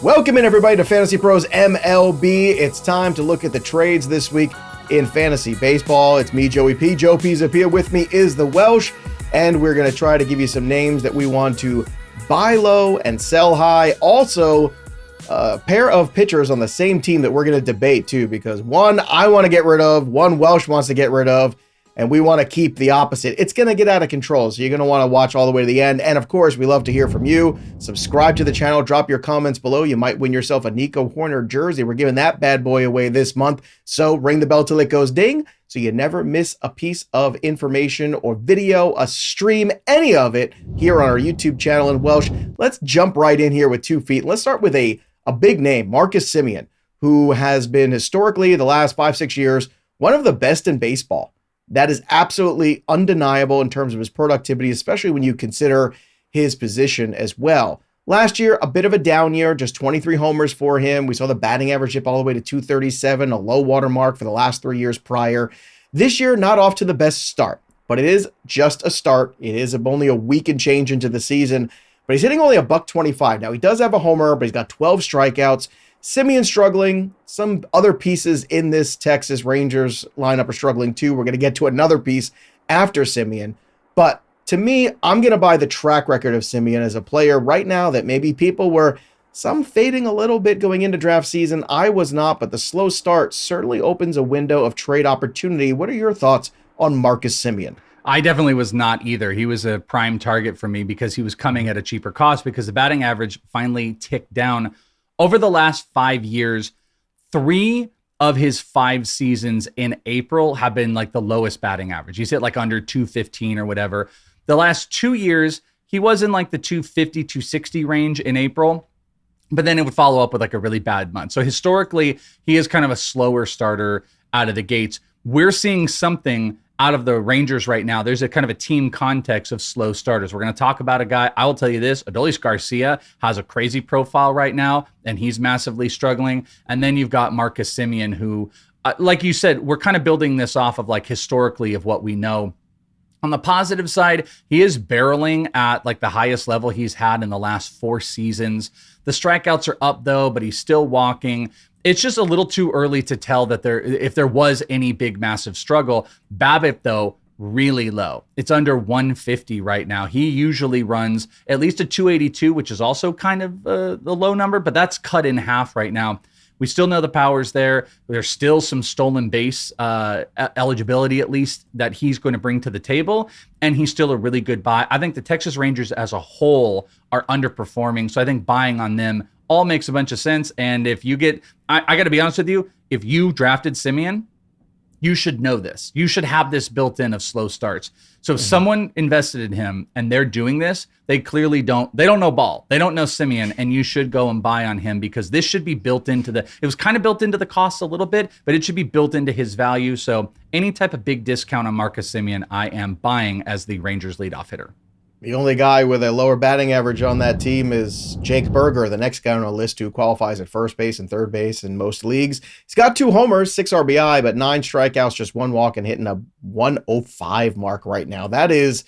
Welcome in, everybody, to Fantasy Pros MLB. It's time to look at the trades this week in fantasy baseball. It's me, Joey P. Joe Pisapia. With me is the Welsh, and we're going to try to give you some names that we want to buy low and sell high. Also, a pair of pitchers on the same team that we're going to debate, too, because one I want to get rid of, one Welsh wants to get rid of, and we want to keep the opposite. It's going to get out of control, so you're going to want to watch all the way to the end. And of course, we love to hear from you. Subscribe to the channel, drop your comments below. You might win yourself a Nico Horner jersey. We're giving that bad boy away this month. So ring the bell till it goes ding, so you never miss a piece of information or video, a stream, any of it here on our YouTube channel in Welsh. Let's jump right in here with 2 feet. Let's start with a big name, Marcus Semien, who has been historically the last 5-6 years one of the best in baseball. That is absolutely undeniable in terms of his productivity, especially when you consider his position as well. Last year, a bit of a down year, just 23 homers for him. We saw the batting average dip all the way to 237, a low water mark for the last 3 years prior. This year, not off to the best start, but it is just a start. It is only a week and change into the season, but he's hitting only a $125. Now, he does have a homer, but he's got 12 strikeouts. Semien struggling. Some other pieces in this Texas Rangers lineup are struggling too. We're going to get to another piece after Semien. But to me, I'm going to buy the track record of Semien as a player right now that maybe people were some fading a little bit going into draft season. I was not, but the slow start certainly opens a window of trade opportunity. What are your thoughts on Marcus Semien? I definitely was not either. He was a prime target for me because he was coming at a cheaper cost because the batting average finally ticked down. Over the last 5 years, 3 of his 5 seasons in April have been like the lowest batting average. He's hit like under 215 or whatever. The last 2 years, he was in like the 250, 260 range in April, but then it would follow up with like a really bad month. So historically, he is kind of a slower starter out of the gates. We're seeing something out of the Rangers right now. There's a kind of a team context of slow starters. We're going to talk about a guy. I will tell you this, Adolis Garcia has a crazy profile right now, and he's massively struggling. And then you've got Marcus Semien, who, like you said, we're kind of building this off of like historically of what we know. On the positive side, he is barreling at like the highest level he's had in the last 4 seasons. The strikeouts are up though, but he's still walking. It's just a little too early to tell that if there was any big, massive struggle. BABIP, though, really low. It's under 150 right now. He usually runs at least a 282, which is also kind of the low number, but that's cut in half right now. We still know the power's there. There's still some stolen base eligibility, at least, that he's going to bring to the table, and he's still a really good buy. I think the Texas Rangers as a whole are underperforming, so I think buying on them all makes a bunch of sense. And if you get, I got to be honest with you, if you drafted Semien, you should know this. You should have this built in of slow starts. So if someone invested in him and they're doing this, they clearly don't know ball. They don't know Semien, and you should go and buy on him because this should be built into it was kind of built into the cost a little bit, but it should be built into his value. So any type of big discount on Marcus Semien, I am buying as the Rangers leadoff hitter. The only guy with a lower batting average on that team is Jake Burger, the next guy on our list who qualifies at first base and third base in most leagues. He's got 2 homers, 6 RBI, but 9 strikeouts, just 1 walk, and hitting a 105 mark right now. That is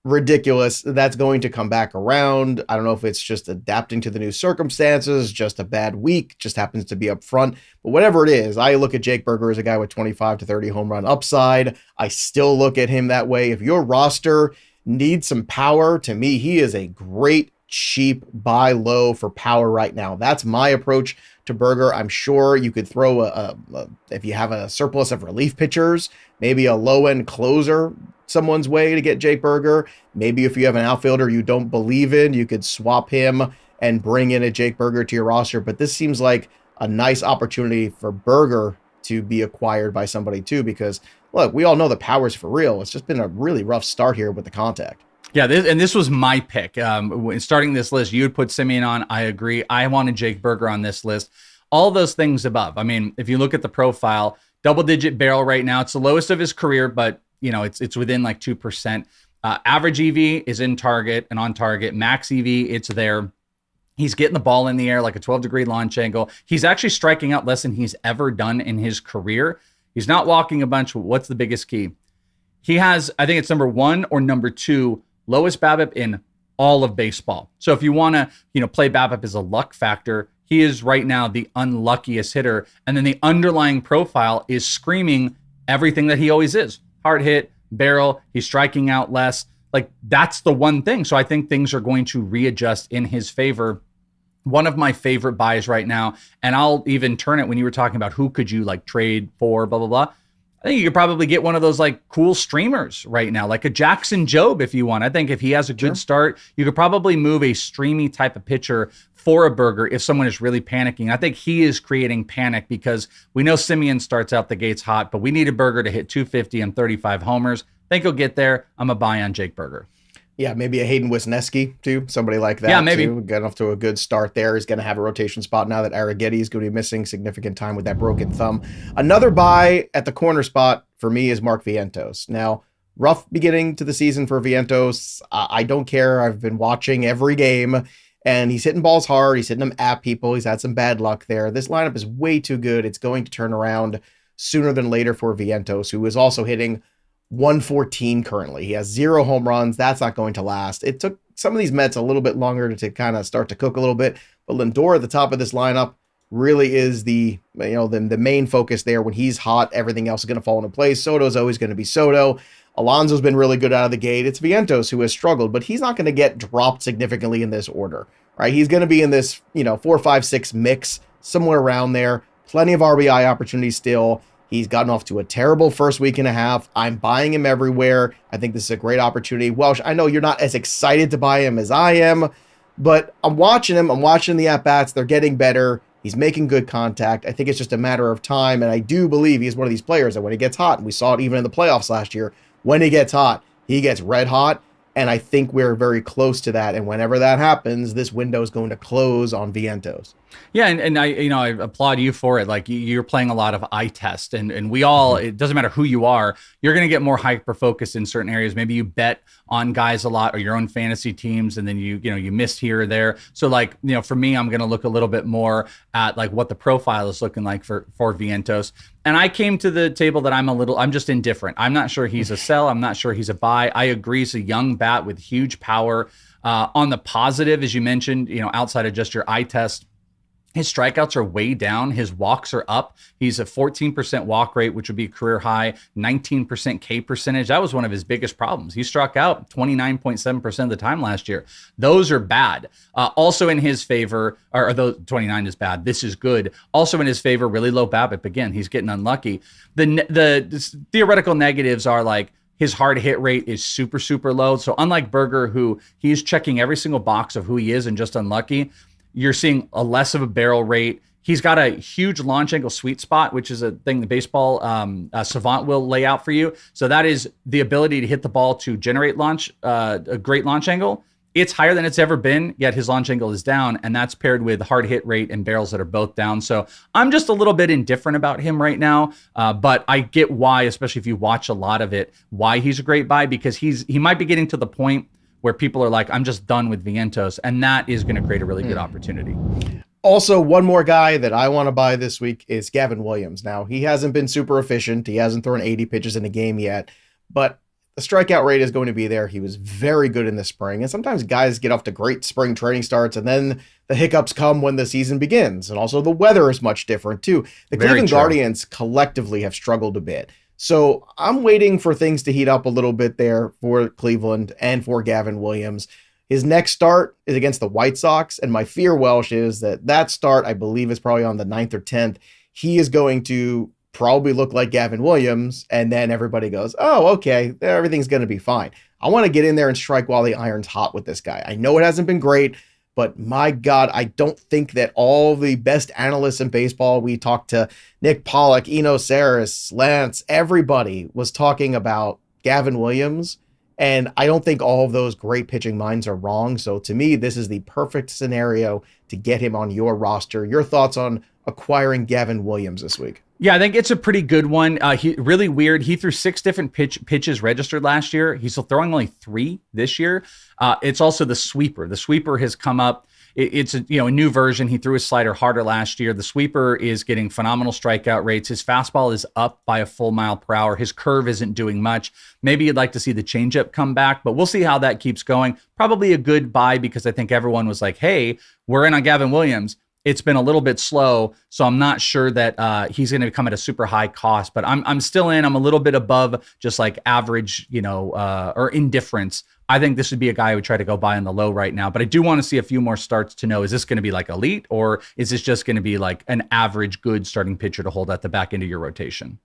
ridiculous. That's going to come back around. I don't know if it's just adapting to the new circumstances, just a bad week, just happens to be up front. But whatever it is, I look at Jake Burger as a guy with 25 to 30 home run upside. I still look at him that way. If your roster needs some power, to me, he is a great cheap buy low for power right now. That's my approach to Burger. I'm sure you could throw if you have a surplus of relief pitchers, maybe a low end closer someone's way to get Jake Burger. Maybe if you have an outfielder you don't believe in, you could swap him and bring in a Jake Burger to your roster. But this seems like a nice opportunity for Burger to be acquired by somebody too, because look, we all know the power's for real. It's just been a really rough start here with the contact. Yeah, this was my pick. Starting this list, you would put Semien on. I agree. I wanted Jake Burger on this list. All those things above. I mean, if you look at the profile, double-digit barrel right now. It's the lowest of his career, but you know it's within like 2%. Average EV is in target and on target. Max EV, it's there. He's getting the ball in the air like a 12-degree launch angle. He's actually striking out less than he's ever done in his career. He's not walking a bunch. What's the biggest key? He has, I think it's number 1 or number 2, lowest BABIP in all of baseball. So if you want to, play BABIP as a luck factor, he is right now the unluckiest hitter. And then the underlying profile is screaming everything that he always is. Hard hit, barrel, he's striking out less. Like, that's the one thing. So I think things are going to readjust in his favor. One of my favorite buys right now, and I'll even turn it when you were talking about who could you like trade for, blah, blah, blah. I think you could probably get one of those like cool streamers right now, like a Jackson Jobe if you want. I think if he has a good start, you could probably move a streamy type of pitcher for a Burger if someone is really panicking. I think he is creating panic because we know Semien starts out the gates hot, but we need a Burger to hit 250 and 35 homers. I think he'll get there. I'm a buy on Jake Burger. Yeah, maybe a Hayden Wisniewski too, somebody like that. Yeah, maybe. Too. Get off to a good start there. He's going to have a rotation spot now that Arrighetti is going to be missing significant time with that broken thumb. Another buy at the corner spot for me is Mark Vientos. Now, rough beginning to the season for Vientos. I don't care. I've been watching every game, and he's hitting balls hard. He's hitting them at people. He's had some bad luck there. This lineup is way too good. It's going to turn around sooner than later for Vientos, who is also hitting 114 currently. He has 0 home runs. That's not going to last. It took some of these Mets a little bit longer to kind of start to cook a little bit, but Lindor at the top of this lineup really is the main focus there. When he's hot, everything else is going to fall into place. Soto's always going to be Soto. Alonso's been really good out of the gate. It's Vientos who has struggled, but he's not going to get dropped significantly in this order, right? He's going to be in this, 4, 5, 6 mix, somewhere around there. Plenty of RBI opportunities still. He's gotten off to a terrible first week and a half. I'm buying him everywhere. I think this is a great opportunity. Welsh, I know you're not as excited to buy him as I am, but I'm watching him. I'm watching the at-bats. They're getting better. He's making good contact. I think it's just a matter of time, and I do believe he's one of these players that when he gets hot, and we saw it even in the playoffs last year, when he gets hot, he gets red hot, and I think we're very close to that, and whenever that happens, this window is going to close on Vientos. Yeah, and I applaud you for it. Like, you're playing a lot of eye test, and we all, it doesn't matter who you are, you're going to get more hyper focused in certain areas. Maybe you bet on guys a lot or your own fantasy teams, and then you missed here or there. So like, for me, I'm going to look a little bit more at like what the profile is looking like for Vientos. And I came to the table that I'm just indifferent. I'm not sure he's a sell. I'm not sure he's a buy. I agree. He's a young bat with huge power. On the positive, as you mentioned, outside of just your eye test, his strikeouts are way down. His walks are up. He's a 14% walk rate, which would be career high, 19% K percentage. That was one of his biggest problems. He struck out 29.7% of the time last year. Those are bad. Also in his favor, or those 29 is bad. This is good. Also in his favor, really low BABIP. Again, he's getting unlucky. The theoretical negatives are like, his hard hit rate is super, super low. So unlike Burger, who he's checking every single box of who he is and just unlucky, you're seeing a less of a barrel rate. He's got a huge launch angle sweet spot, which is a thing the baseball savant will lay out for you. So that is the ability to hit the ball to generate a great launch angle. It's higher than it's ever been, yet his launch angle is down, and that's paired with hard hit rate and barrels that are both down. So I'm just a little bit indifferent about him right now, but I get why, especially if you watch a lot of it, why he's a great buy, because he might be getting to the point where people are like, I'm just done with Vientos, and that is going to create a really good opportunity. Also, one more guy that I want to buy this week is Gavin Williams. Now, he hasn't been super efficient. He hasn't thrown 80 pitches in a game yet, but the strikeout rate is going to be there. He was very good in the spring, and sometimes guys get off to great spring training starts, and then the hiccups come when the season begins, and also the weather is much different, too. The Cleveland Guardians collectively have struggled a bit. So I'm waiting for things to heat up a little bit there for Cleveland and for Gavin Williams. His next start is against the White Sox, and my fear, Welsh, is that start, I believe, is probably on the 9th or 10th. He is going to probably look like Gavin Williams, and then everybody goes, oh, okay, everything's going to be fine. I want to get in there and strike while the iron's hot with this guy. I know it hasn't been great, but my God, I don't think that all the best analysts in baseball, we talked to Nick Pollock, Eno Saris, Lance, everybody was talking about Gavin Williams. And I don't think all of those great pitching minds are wrong. So to me, this is the perfect scenario to get him on your roster. Your thoughts on acquiring Gavin Williams this week? Yeah, I think it's a pretty good one. He really weird. He threw 6 different pitches registered last year. He's still throwing only 3 this year. It's also the sweeper. The sweeper has come up. It's a new version. He threw his slider harder last year. The sweeper is getting phenomenal strikeout rates. His fastball is up by a full mile per hour. His curve isn't doing much. Maybe you'd like to see the changeup come back, but we'll see how that keeps going. Probably a good buy because I think everyone was like, hey, we're in on Gavin Williams. it's been a little bit slow. So I'm not sure that he's going to come at a super high cost, but I'm still in. I'm a little bit above just like average, or indifference. I think this would be a guy I would try to go buy on the low right now, but I do want to see a few more starts to know, is this going to be like elite, or is this just going to be like an average good starting pitcher to hold at the back end of your rotation?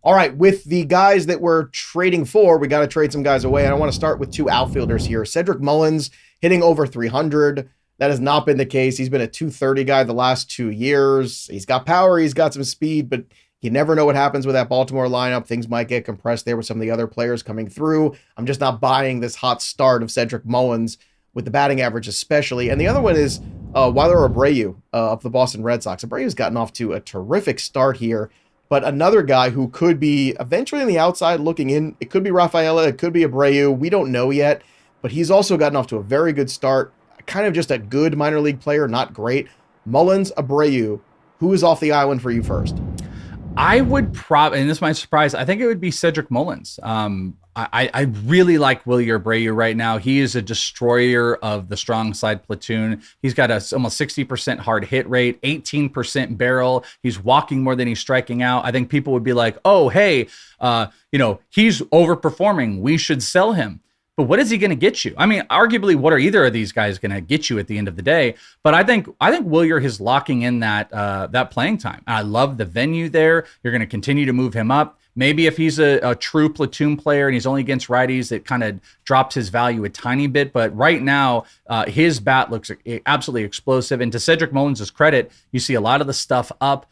All right, with the guys that we're trading for, we got to trade some guys away. And I want to start with two outfielders here. Cedric Mullins hitting over 300. That has not been the case. He's been a 230 guy the last 2 years. He's got power, he's got some speed, but you never know what happens with that Baltimore lineup. Things might get compressed there with some of the other players coming through. I'm just not buying this hot start of Cedric Mullins with the batting average especially. And the other one is Wilyer Abreu of the Boston Red Sox. Abreu's gotten off to a terrific start here, but another guy who could be eventually on the outside looking in. It could be Rafaela, it could be Abreu. We don't know yet, but he's also gotten off to a very good start. Kind of just a good minor league player, not great. Mullins, Abreu, who is off the island for you first? I would probably, and this might surprise, I think it would be Cedric Mullins. I really like Wilyer Abreu right now. He is a destroyer of the strong side platoon. He's got a almost 60% hard hit rate, 18% barrel. He's walking more than he's striking out. I think people would be like, oh, hey, he's overperforming. We should sell him. But what is he going to get you? I mean, arguably, what are either of these guys going to get you at the end of the day? But I think Wilyer is locking in that playing time. I love the venue there. You're going to continue to move him up. Maybe if he's a true platoon player and he's only against righties, it kind of drops his value a tiny bit. But right now, his bat looks absolutely explosive. And to Cedric Mullins' credit, you see a lot of the stuff up.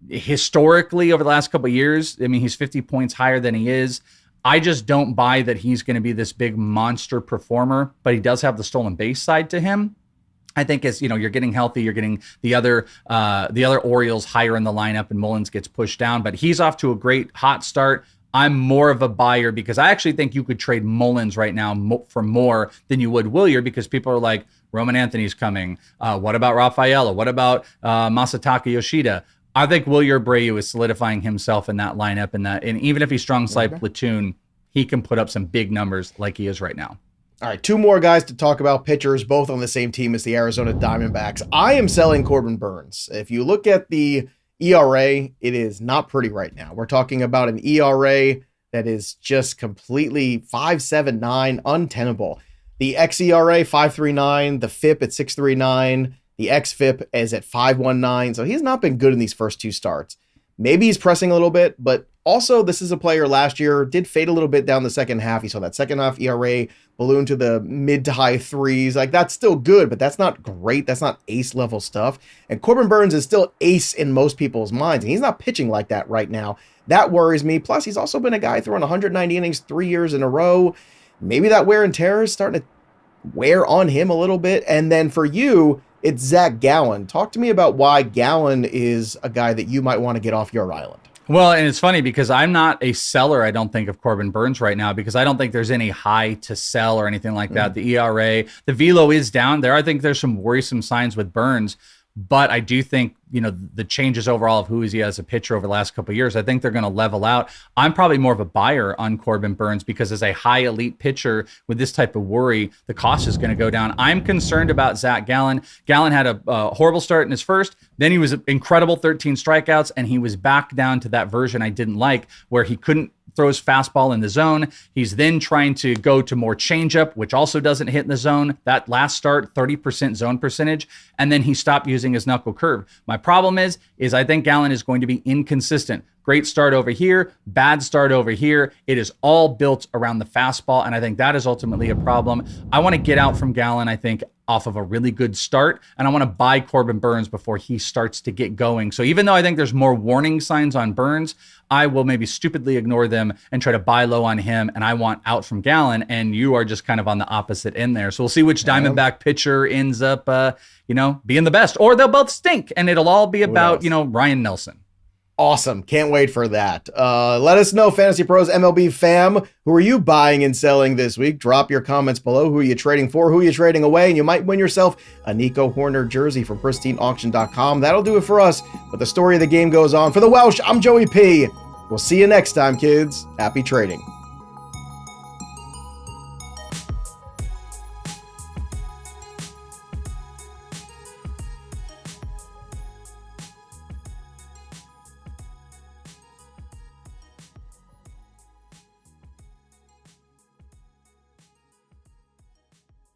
Historically, over the last couple of years, I mean, he's 50 points higher than he is. I just don't buy that he's going to be this big monster performer, but he does have the stolen base side to him. I think as you're getting healthy, you're getting the other Orioles higher in the lineup, and Mullins gets pushed down. But he's off to a great hot start. I'm more of a buyer because I actually think you could trade Mullins right now for more than you would Wilyer, because people are like, Roman Anthony's coming. What about Rafaela? What about Masataka Yoshida? I think Wilyer Abreu is solidifying himself in that lineup, and even if he's strong side platoon, he can put up some big numbers like he is right now. All right, two more guys to talk about, pitchers, both on the same team as the Arizona Diamondbacks. I am selling Corbin Burnes. If you look at the ERA, it is not pretty right now. We're talking about an ERA that is just completely 5.79, untenable. The xERA 5.39, the FIP at 6.39. The xFIP is at 5.19, so he's not been good in these first two starts. Maybe he's pressing a little bit, but also this is a player last year, did fade a little bit down the second half. You saw that second half ERA balloon to the mid to high threes. Like, that's still good, but that's not great. That's not ace level stuff. And Corbin Burnes is still ace in most people's minds, and he's not pitching like that right now. That worries me. Plus, he's also been a guy throwing 190 innings 3 years in a row. Maybe that wear and tear is starting to wear on him a little bit. And then for you, it's Zac Gallen. Talk to me about why Gallen is a guy that you might want to get off your island. Well, and it's funny because I'm not a seller, I don't think, of Corbin Burnes right now, because I don't think there's any high to sell or anything like that. The ERA, the velo is down there. I think there's some worrisome signs with Burnes, but I do think, the changes overall of who is he as a pitcher over the last couple of years, I think they're going to level out. I'm probably more of a buyer on Corbin Burnes because as a high elite pitcher with this type of worry, the cost is going to go down. I'm concerned about Zac Gallen. Gallen had a horrible start in his first, then he was incredible, 13 strikeouts, and he was back down to that version I didn't like, where he couldn't throw his fastball in the zone. He's then trying to go to more changeup, which also doesn't hit in the zone. That last start, 30% zone percentage, and then he stopped using his knuckle curve. My problem is I think Gallen is going to be inconsistent. Great start over here, bad start over here. It is all built around the fastball, and I think that is ultimately a problem. I want to get out from Gallen, I think, off of a really good start, and I want to buy Corbin Burnes before he starts to get going. So even though I think there's more warning signs on Burnes, I will maybe stupidly ignore them and try to buy low on him, and I want out from Gallen, and you are just kind of on the opposite end there. So we'll see which Diamondback pitcher ends up, being the best, or they'll both stink, and it'll all be about, Ryan Nelson. Awesome. Can't wait for that. Let us know, Fantasy Pros MLB fam, who are you buying and selling this week? Drop your comments below. Who are you trading for? Who are you trading away? And you might win yourself a Nico Horner jersey from pristineauction.com. That'll do it for us. But the story of the game goes on. For the Welsh, I'm Joey P. We'll see you next time, kids. Happy trading.